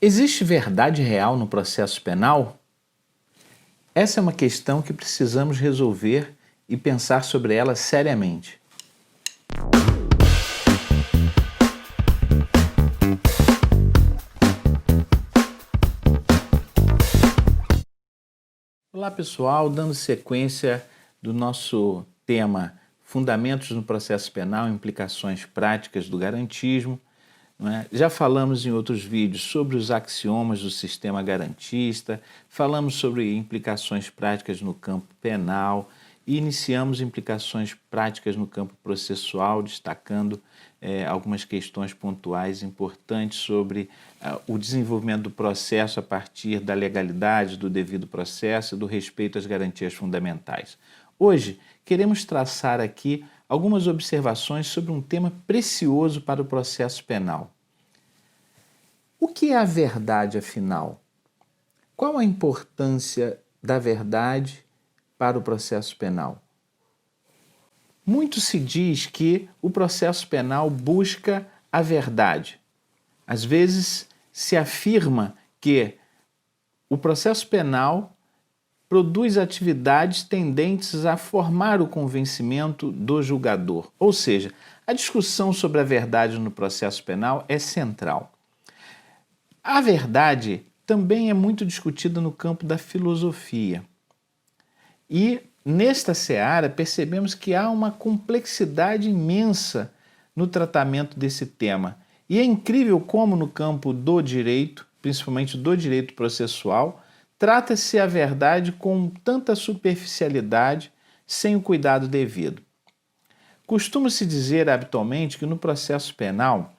Existe verdade real no processo penal? Essa é uma questão que precisamos resolver e pensar sobre ela seriamente. Olá pessoal, dando sequência do nosso tema Fundamentos no Processo Penal, Implicações Práticas do Garantismo. Já falamos em outros vídeos sobre os axiomas do sistema garantista, falamos sobre implicações práticas no campo penal e iniciamos implicações práticas no campo processual, destacando algumas questões pontuais importantes sobre o desenvolvimento do processo a partir da legalidade, do devido processo e do respeito às garantias fundamentais. Hoje, queremos traçar aqui algumas observações sobre um tema precioso para o processo penal. O que é a verdade, afinal? Qual a importância da verdade para o processo penal? Muito se diz que o processo penal busca a verdade. Às vezes se afirma que o processo penal produz atividades tendentes a formar o convencimento do julgador. Ou seja, a discussão sobre a verdade no processo penal é central. A verdade também é muito discutida no campo da filosofia. E nesta seara percebemos que há uma complexidade imensa no tratamento desse tema. E é incrível como no campo do direito, principalmente do direito processual, trata-se a verdade com tanta superficialidade, sem o cuidado devido. Costuma-se dizer habitualmente que no processo penal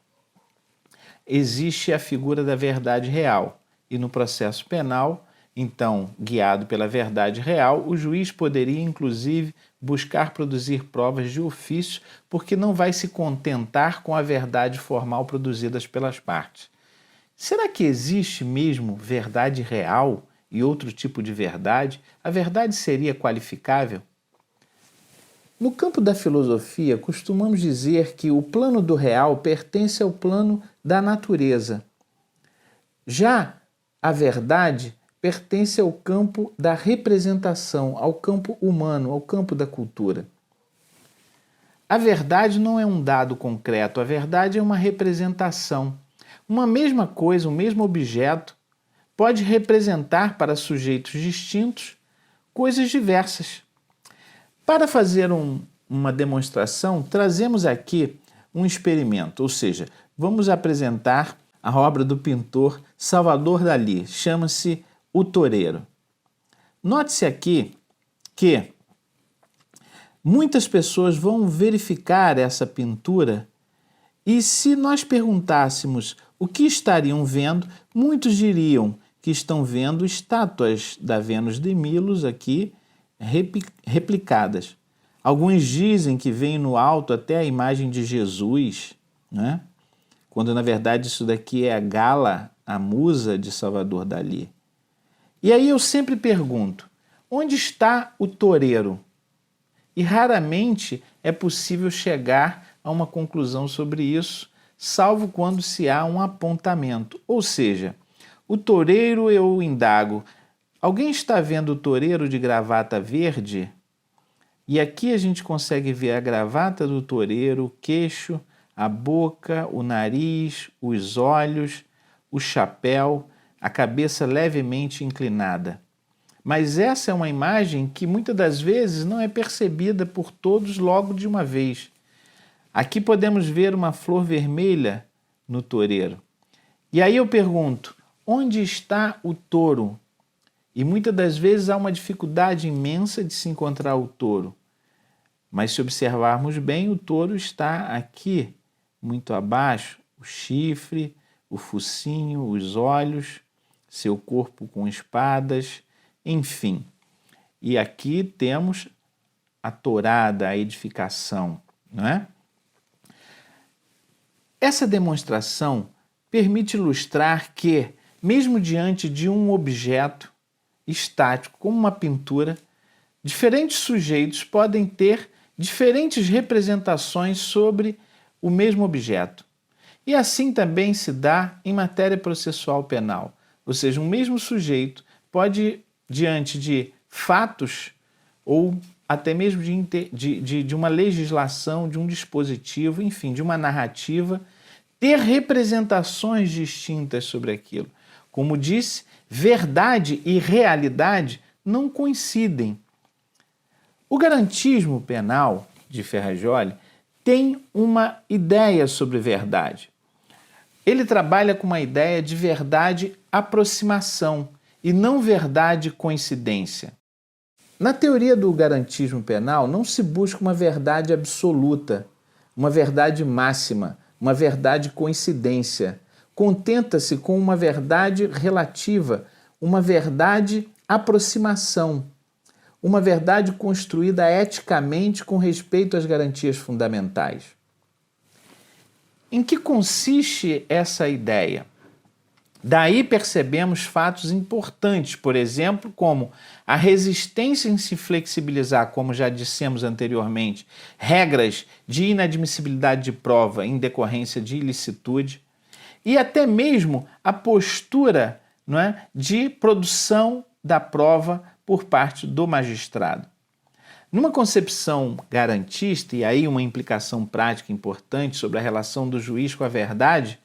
existe a figura da verdade real, e no processo penal, então, guiado pela verdade real, o juiz poderia, inclusive, buscar produzir provas de ofício, porque não vai se contentar com a verdade formal produzidas pelas partes. Será que existe mesmo verdade real e outro tipo de verdade? A verdade seria qualificável? No campo da filosofia, costumamos dizer que o plano do real pertence ao plano da natureza. Já a verdade pertence ao campo da representação, ao campo humano, ao campo da cultura. A verdade não é um dado concreto, a verdade é uma representação. Uma mesma coisa, um mesmo objeto, pode representar para sujeitos distintos coisas diversas. Para fazer uma demonstração, trazemos aqui um experimento, ou seja, vamos apresentar a obra do pintor Salvador Dalí, chama-se O Toureiro. Note-se aqui que muitas pessoas vão verificar essa pintura e se nós perguntássemos o que estariam vendo, muitos diriam que estão vendo estátuas da Vênus de Milos aqui replicadas. Alguns dizem que vem no alto até a imagem de Jesus, né? Quando na verdade isso daqui é a Gala, a musa de Salvador Dalí. E aí eu sempre pergunto, onde está o toureiro? E raramente é possível chegar a uma conclusão sobre isso, salvo quando se há um apontamento. Ou seja, o toureiro, eu indago, alguém está vendo o toureiro de gravata verde? E aqui a gente consegue ver a gravata do toureiro, o queixo, a boca, o nariz, os olhos, o chapéu, a cabeça levemente inclinada. Mas essa é uma imagem que muitas das vezes não é percebida por todos logo de uma vez. Aqui podemos ver uma flor vermelha no toureiro. E aí eu pergunto, onde está o touro? E muitas das vezes há uma dificuldade imensa de se encontrar o touro. Mas se observarmos bem, o touro está aqui, muito abaixo, o chifre, o focinho, os olhos, seu corpo com espadas, enfim. E aqui temos a tourada, a edificação, não é? Essa demonstração permite ilustrar que, mesmo diante de um objeto estático, como uma pintura, diferentes sujeitos podem ter diferentes representações sobre o mesmo objeto. E assim também se dá em matéria processual penal, ou seja, um mesmo sujeito pode, diante de fatos ou até mesmo de uma legislação, de um dispositivo, enfim, de uma narrativa, ter representações distintas sobre aquilo. Como disse, verdade e realidade não coincidem. O garantismo penal de Ferrajoli tem uma ideia sobre verdade. Ele trabalha com uma ideia de verdade aproximação e não verdade coincidência. Na teoria do garantismo penal, não se busca uma verdade absoluta, uma verdade máxima, uma verdade coincidência. Contenta-se com uma verdade relativa, uma verdade aproximação, uma verdade construída eticamente com respeito às garantias fundamentais. Em que consiste essa ideia? Daí percebemos fatos importantes, por exemplo, como a resistência em se flexibilizar, como já dissemos anteriormente, regras de inadmissibilidade de prova em decorrência de ilicitude, e até mesmo a postura, não é, de produção da prova por parte do magistrado. Numa concepção garantista, e aí uma implicação prática importante sobre a relação do juiz com a verdade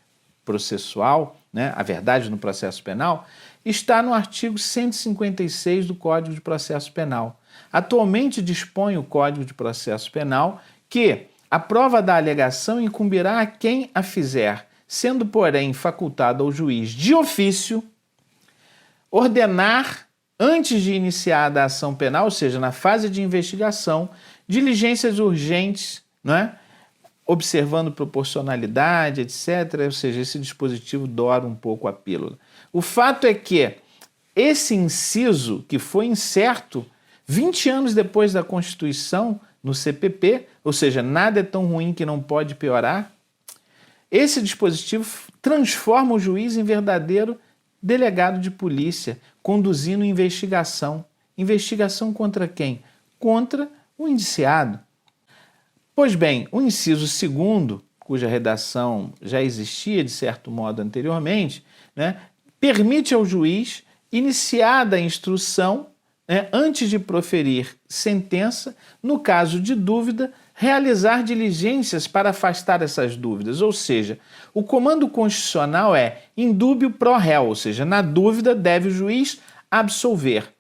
processual, né, a verdade no processo penal, está no artigo 156 do Código de Processo Penal. Atualmente dispõe o Código de Processo Penal que a prova da alegação incumbirá a quem a fizer, sendo, porém, facultado ao juiz de ofício ordenar, antes de iniciada a ação penal, ou seja, na fase de investigação, diligências urgentes, não é? Observando proporcionalidade, etc. Ou seja, esse dispositivo dora um pouco a pílula. O fato é que esse inciso, que foi incerto 20 anos depois da Constituição no CPP, ou seja, nada é tão ruim que não pode piorar, esse dispositivo transforma o juiz em verdadeiro delegado de polícia, conduzindo investigação. Investigação contra quem? Contra o indiciado. Pois bem, o inciso 2º, cuja redação já existia de certo modo anteriormente, né, permite ao juiz, iniciada a instrução, né, antes de proferir sentença, no caso de dúvida, realizar diligências para afastar essas dúvidas. Ou seja, o comando constitucional é in dubio pro réu, ou seja, na dúvida deve o juiz absolver.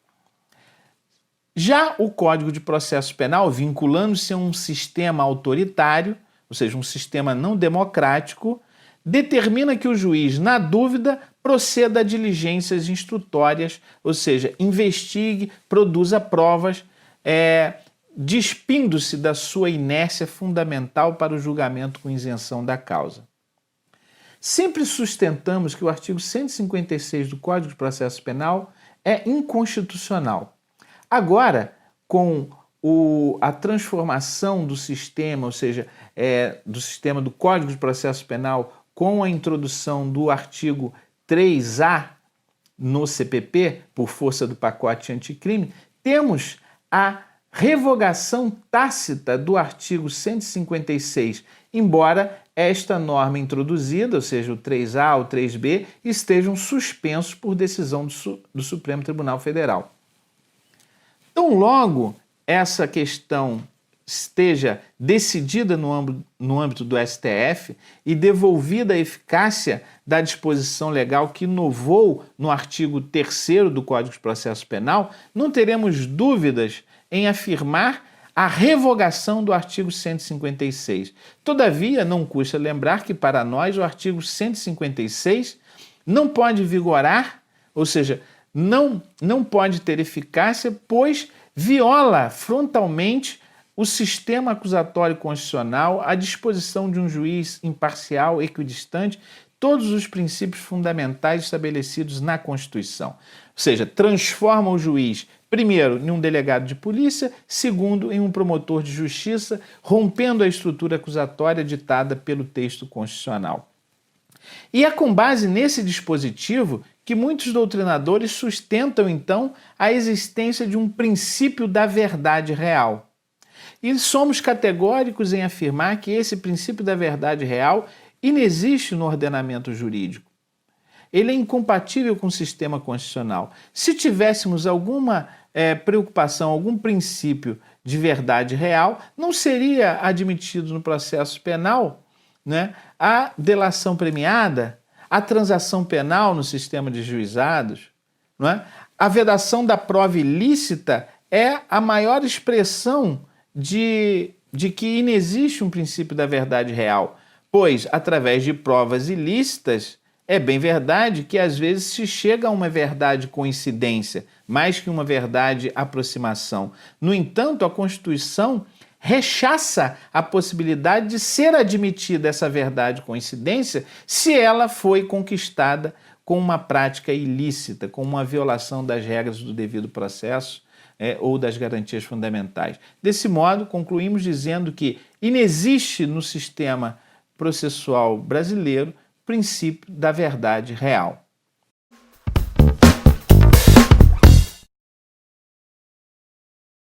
Já o Código de Processo Penal, vinculando-se a um sistema autoritário, ou seja, um sistema não democrático, determina que o juiz, na dúvida, proceda a diligências instrutórias, ou seja, investigue, produza provas, despindo-se da sua inércia fundamental para o julgamento com isenção da causa. Sempre sustentamos que o artigo 156 do Código de Processo Penal é inconstitucional. Agora, com a transformação do sistema, ou seja, do sistema do Código de Processo Penal, com a introdução do artigo 3A no CPP, por força do pacote anticrime, temos a revogação tácita do artigo 156, embora esta norma introduzida, ou seja, o 3A ou 3B, estejam suspensos por decisão do Supremo Tribunal Federal. Tão logo essa questão esteja decidida no âmbito do STF e devolvida a eficácia da disposição legal que inovou no artigo 3º do Código de Processo Penal, não teremos dúvidas em afirmar a revogação do artigo 156. Todavia, não custa lembrar que para nós o artigo 156 não pode vigorar, ou seja, não pode ter eficácia, pois viola frontalmente o sistema acusatório constitucional, a disposição de um juiz imparcial, equidistante, todos os princípios fundamentais estabelecidos na Constituição. Ou seja, transforma o juiz, primeiro, em um delegado de polícia, segundo, em um promotor de justiça, rompendo a estrutura acusatória ditada pelo texto constitucional. E é com base nesse dispositivo que muitos doutrinadores sustentam, então, a existência de um princípio da verdade real. E somos categóricos em afirmar que esse princípio da verdade real inexiste no ordenamento jurídico. Ele é incompatível com o sistema constitucional. Se tivéssemos alguma preocupação, algum princípio de verdade real, não seria admitido no processo penal, né, a delação premiada, a transação penal no sistema de juizados, não é? A vedação da prova ilícita é a maior expressão de que inexiste um princípio da verdade real, pois, através de provas ilícitas, é bem verdade que às vezes se chega a uma verdade coincidência, mais que uma verdade aproximação. No entanto, a Constituição rechaça a possibilidade de ser admitida essa verdade coincidência se ela foi conquistada com uma prática ilícita, com uma violação das regras do devido processo ou das garantias fundamentais. Desse modo, concluímos dizendo que inexiste no sistema processual brasileiro princípio da verdade real.